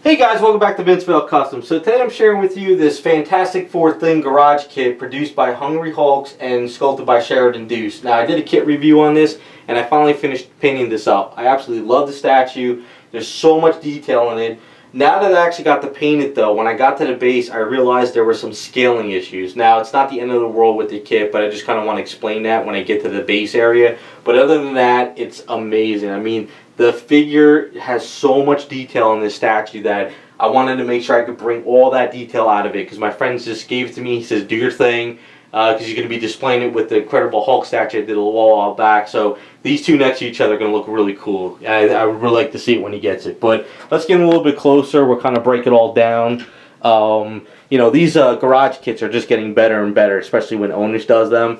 Hey guys, welcome back to Vinceville Custom. So today I'm sharing with you this fantastic 4-thing garage kit produced by Hungry Hulks and sculpted by Sheridan Doose. Now I did a kit review on this and I finally finished painting this up. I absolutely love the statue. There's so much detail in it. Now that I actually got to paint it though, when I got to the base I realized there were some scaling issues. Now it's not the end of the world with the kit, but I just kind of want to explain that when I get to the base area. But other than that, it's amazing. I mean, the figure has so much detail in this statue that I wanted to make sure I could bring all that detail out of it, because my friends just gave it to me. He says, do your thing, because you're going to be displaying it with the Incredible Hulk statue I did a while back. So these two next to each other are going to look really cool. I would really like to see it when he gets it. But let's get a little bit closer. We'll kind of break it all down. You know, these garage kits are just getting better and better, especially when Onish does them.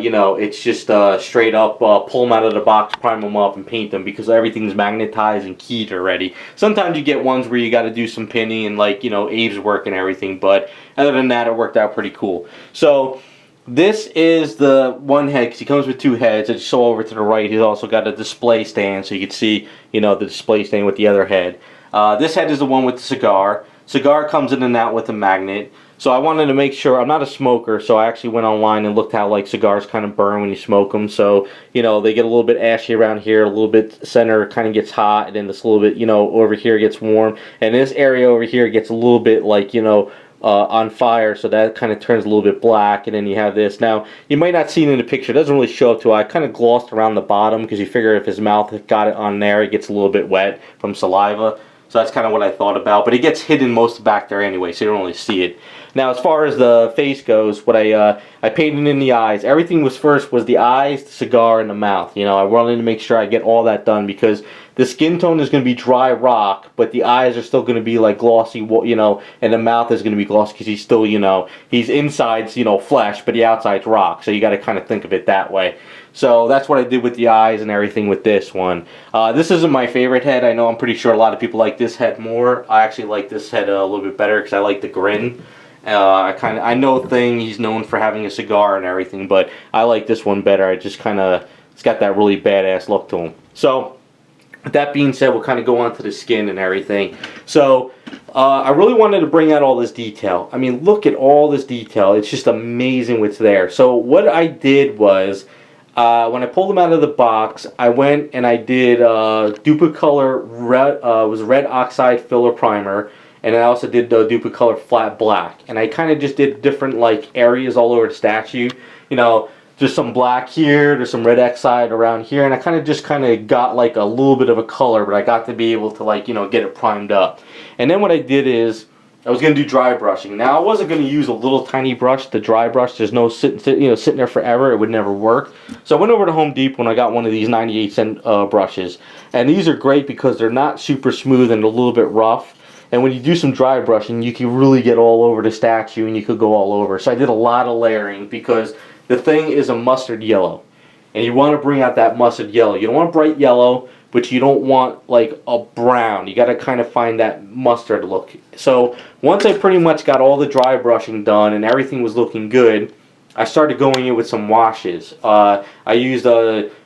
You know, it's just straight up pull them out of the box, prime them up, and paint them, because everything's magnetized and keyed already. Sometimes you get ones where you got to do some pinning and, like, you know, Abe's work and everything, but other than that, it worked out pretty cool. So this is the one head, because he comes with two heads. As you saw over to the right, he's also got a display stand, so you can see, you know, the display stand with the other head. This head is the one with the cigar. Cigar comes in and out with a magnet. So I wanted to make sure, I'm not a smoker, so I actually went online and looked how, like, cigars kind of burn when you smoke them. So, you know, they get a little bit ashy around here, a little bit center kind of gets hot, and then this little bit, you know, over here gets warm. And this area over here gets a little bit, like, you know, on fire, so that kind of turns a little bit black. And then you have this. Now, you might not see it in the picture. It doesn't really show up to it. I kind of glossed around the bottom, because you figure if his mouth got it on there, it gets a little bit wet from saliva. So that's kind of what I thought about, but it gets hidden most back there anyway, so you don't really see it. Now, as far as the face goes, what I painted in the eyes. Everything was the eyes, the cigar, and the mouth. You know, I wanted to make sure I get all that done, because the skin tone is going to be dry rock, but the eyes are still going to be like glossy, you know, and the mouth is going to be glossy because he's still, you know, he's inside's, you know, flesh, but the outside's rock. So you got to kind of think of it that way. So that's what I did with the eyes and everything with this one. This isn't my favorite head. I know I'm pretty sure a lot of people like this head more. I actually like this head a little bit better because I like the grin. I know Thing, he's known for having a cigar and everything, but I like this one better. I just kind of, it's got that really badass look to him. So with that being said, we'll kind of go on to the skin and everything. So I really wanted to bring out all this detail. I mean, look at all this detail. It's just amazing what's there. So what I did was, when I pulled them out of the box, I went and I did Duplicolor red oxide filler primer, and I also did the Duplicolor flat black. And I kind of just did different, like, areas all over the statue. You know, there's some black here, there's some red oxide around here, and I kind of got like a little bit of a color, but I got to be able to, like, you know, get it primed up. And then what I did is, I was going to do dry brushing. Now, I wasn't going to use a little tiny brush, the dry brush. There's no sitting there forever. It would never work. So I went over to Home Depot and I got one of these 98-cent brushes. And these are great because they're not super smooth and a little bit rough. And when you do some dry brushing, you can really get all over the statue and you could go all over. So I did a lot of layering because the thing is a mustard yellow. And you want to bring out that mustard yellow. You don't want bright yellow, but you don't want like a brown. You got to kind of find that mustard look. So once I pretty much got all the dry brushing done and everything was looking good, I started going in with some washes. I used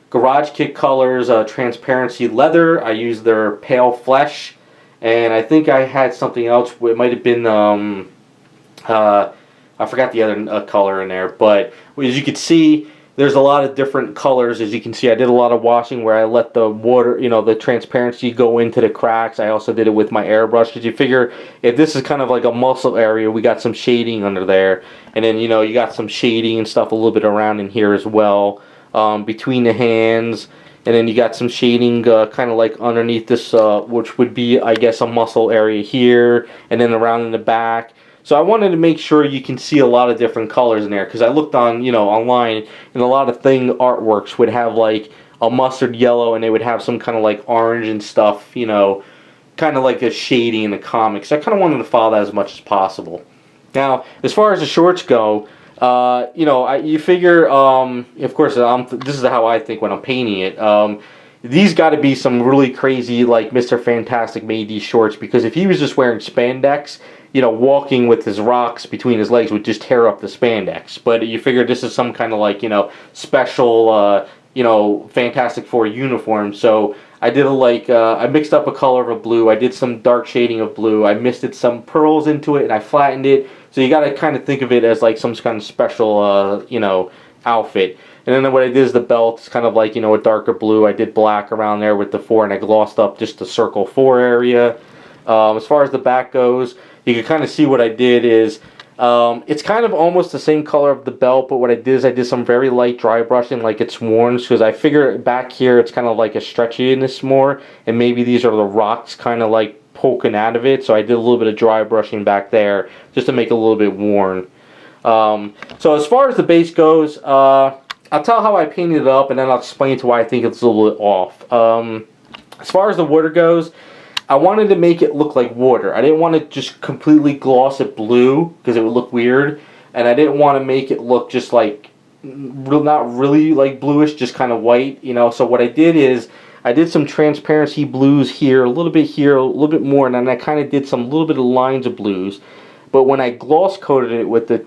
Garage Kit Colors Transparency Leather. I used their Pale Flesh, and I think I had something else. It might have been I forgot the other color in there, but as you can see, there's a lot of different colors. As you can see, I did a lot of washing where I let the water, you know, the transparency go into the cracks. I also did it with my airbrush, because you figure if this is kind of like a muscle area, we got some shading under there. And then, you know, you got some shading and stuff a little bit around in here as well, between the hands. And then you got some shading kind of like underneath this, which would be, I guess, a muscle area here, and then around in the back. So I wanted to make sure you can see a lot of different colors in there, because I looked on, you know, online, and a lot of Thing artworks would have like a mustard yellow, and they would have some kind of like orange and stuff, you know, kind of like a shading in the comics. I kind of wanted to follow that as much as possible. Now, as far as the shorts go, you know, you figure, of course, this is how I think when I'm painting it. These got to be some really crazy, like Mr. Fantastic made these shorts, because if he was just wearing spandex, you know, walking with his rocks between his legs would just tear up the spandex. But you figure this is some kind of, like, you know, special, you know, Fantastic Four uniform. So I did I mixed up a color of a blue. I did some dark shading of blue. I misted some pearls into it, and I flattened it. So you got to kind of think of it as like some kind of special, you know, outfit. And then what I did is the belt. It's kind of like, you know, a darker blue. I did black around there with the 4, and I glossed up just the circle 4 area. As far as the back goes, you can kind of see what I did is, it's kind of almost the same color of the belt, but what I did is I did some very light dry brushing like it's worn, because I figure back here it's kind of like a stretchiness more, and maybe these are the rocks kind of like poking out of it, so I did a little bit of dry brushing back there just to make it a little bit worn. So as far as the base goes, I'll tell how I painted it up, and then I'll explain to why I think it's a little bit off. As far as the water goes, I wanted to make it look like water. I didn't want to just completely gloss it blue because it would look weird, and I didn't want to make it look just like not really like bluish, just kind of white, you know. So what I did is I did some transparency blues here, a little bit more, and then I kind of did some little bit of lines of blues. But when I gloss coated it with the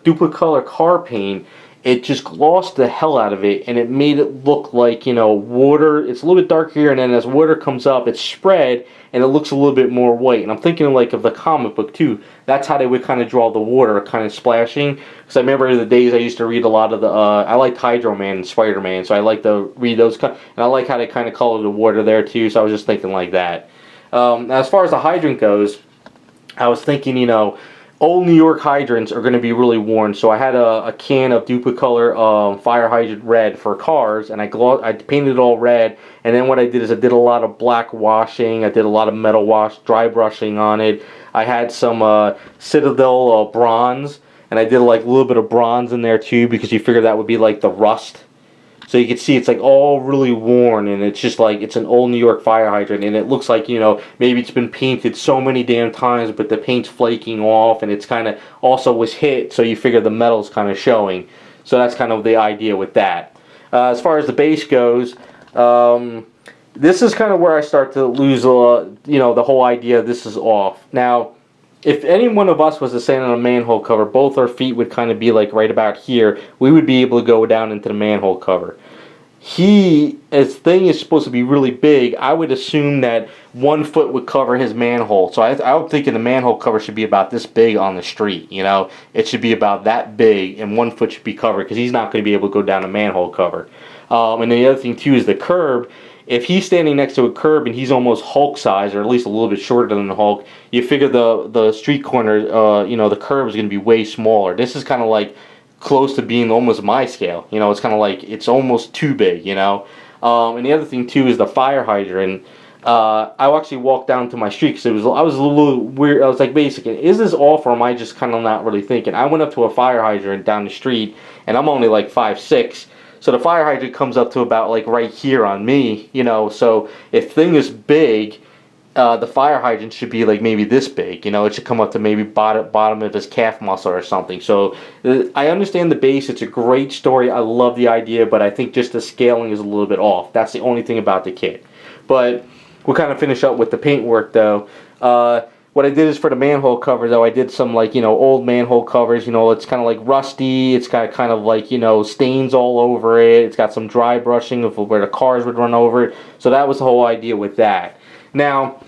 duplicolor car paint, it just glossed the hell out of it, and it made it look like, you know, water. It's a little bit darker here, and then as water comes up, it's spread, and it looks a little bit more white. And I'm thinking like of the comic book too. That's how they would kind of draw the water, kind of splashing. Because I remember the days I used to read a lot of the, I liked Hydro Man and Spider-Man, so I like to read those, and I like how they kind of color the water there too, so I was just thinking like that. As far as the hydrant goes, I was thinking, you know, old New York hydrants are going to be really worn, so I had a can of duplicolor fire hydrant red for cars, and I painted it all red, and then what I did is I did a lot of black washing, I did a lot of metal wash, dry brushing on it. I had some Citadel bronze, and I did like a little bit of bronze in there too, because you figure that would be like the rust. So you can see it's like all really worn, and it's just like it's an old New York fire hydrant, and it looks like, you know, maybe it's been painted so many damn times, but the paint's flaking off, and it's kind of also was hit, so you figure the metal's kind of showing. So that's kind of the idea with that. As far as the base goes, this is kind of where I start to lose, you know, the whole idea. This is off. Now, if any one of us was to stand on a manhole cover, both our feet would kind of be like right about here. We would be able to go down into the manhole cover. His thing is supposed to be really big. I would assume that 1 foot would cover his manhole. So I would think the manhole cover should be about this big on the street. You know, it should be about that big, and 1 foot should be covered, because he's not going to be able to go down a manhole cover. And the other thing too is the curb. If he's standing next to a curb and he's almost Hulk size, or at least a little bit shorter than the Hulk, you figure the street corner, you know, the curb is going to be way smaller. This is kind of like close to being almost my scale. You know, it's kind of like it's almost too big, you know. And the other thing too is the fire hydrant. I actually walked down to my street because I was a little weird. I was like, basically, is this off, or am I just kind of not really thinking? I went up to a fire hydrant down the street, and I'm only like 5'6". So the fire hydrant comes up to about like right here on me, you know. So if thing is big, the fire hydrant should be like maybe this big, you know. It should come up to maybe bottom of his calf muscle or something. So I understand the base. It's a great story. I love the idea, but I think just the scaling is a little bit off. That's the only thing about the kit. But we'll kind of finish up with the paint work though. What I did is for the manhole cover though, I did some like, you know, old manhole covers, you know, it's kind of like rusty, it's got kind of like, you know, stains all over it, it's got some dry brushing of where the cars would run over it, so that was the whole idea with that. Now,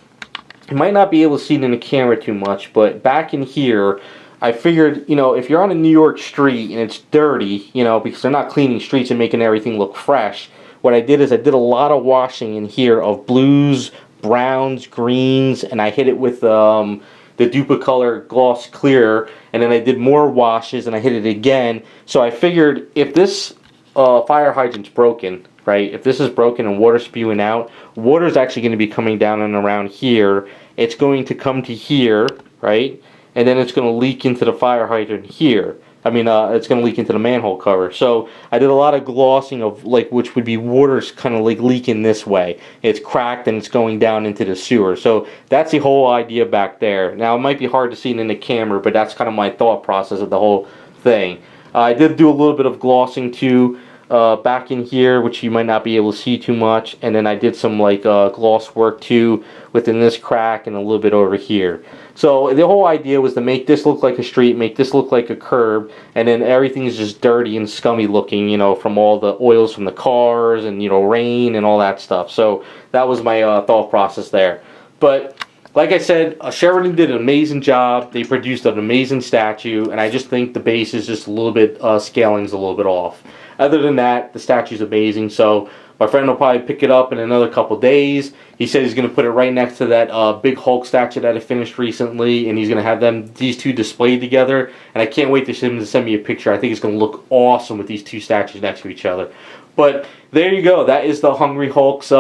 you might not be able to see it in the camera too much, but back in here, I figured, you know, if you're on a New York street and it's dirty, you know, because they're not cleaning streets and making everything look fresh, what I did is I did a lot of washing in here of blues, browns, greens, and I hit it with the duplicolor gloss clear, and then I did more washes and I hit it again. So I figured if this fire hydrant's broken, right, if this is broken and water spewing out, water's actually going to be coming down and around here. It's going to come to here, right, and then it's going to leak into the fire hydrant here. I mean, it's going to leak into the manhole cover. So I did a lot of glossing of, like, which would be water's kind of like leaking this way. It's cracked and it's going down into the sewer. So that's the whole idea back there. Now, it might be hard to see it in the camera, but that's kind of my thought process of the whole thing. I did do a little bit of glossing too back in here, which you might not be able to see too much. And then I did some like gloss work too within this crack and a little bit over here. So the whole idea was to make this look like a street, make this look like a curb, and then everything's just dirty and scummy looking, you know, from all the oils from the cars and, you know, rain and all that stuff. So that was my thought process there. But like I said, Sheridan did an amazing job. They produced an amazing statue, and I just think the base is just a little bit, scaling's a little bit off. Other than that, the statue's amazing. So my friend will probably pick it up in another couple days. He said he's going to put it right next to that big Hulk statue that I finished recently, and he's going to have these two displayed together. And I can't wait for him to send me a picture. I think it's going to look awesome with these two statues next to each other. But there you go. That is the Hungry Hulk's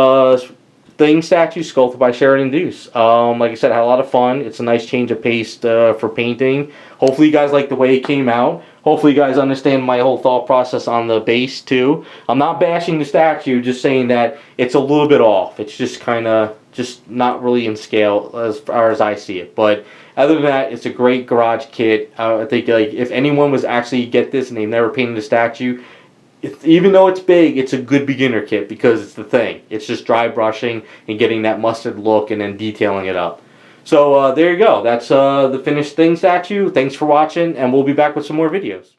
Thing statue sculpted by Sheridan Doose. Like I said, I had a lot of fun. It's a nice change of pace for painting. Hopefully you guys like the way it came out. Hopefully you guys understand my whole thought process on the base too. I'm not bashing the statue, just saying that it's a little bit off. It's just kind of just not really in scale as far as I see it. But other than that, it's a great garage kit. I think like if anyone was actually get this and they've never painted a statue, even though it's big, it's a good beginner kit because it's the thing. It's just dry brushing and getting that mustard look and then detailing it up. So there you go. That's the finished Thing statue. Thanks for watching, and we'll be back with some more videos.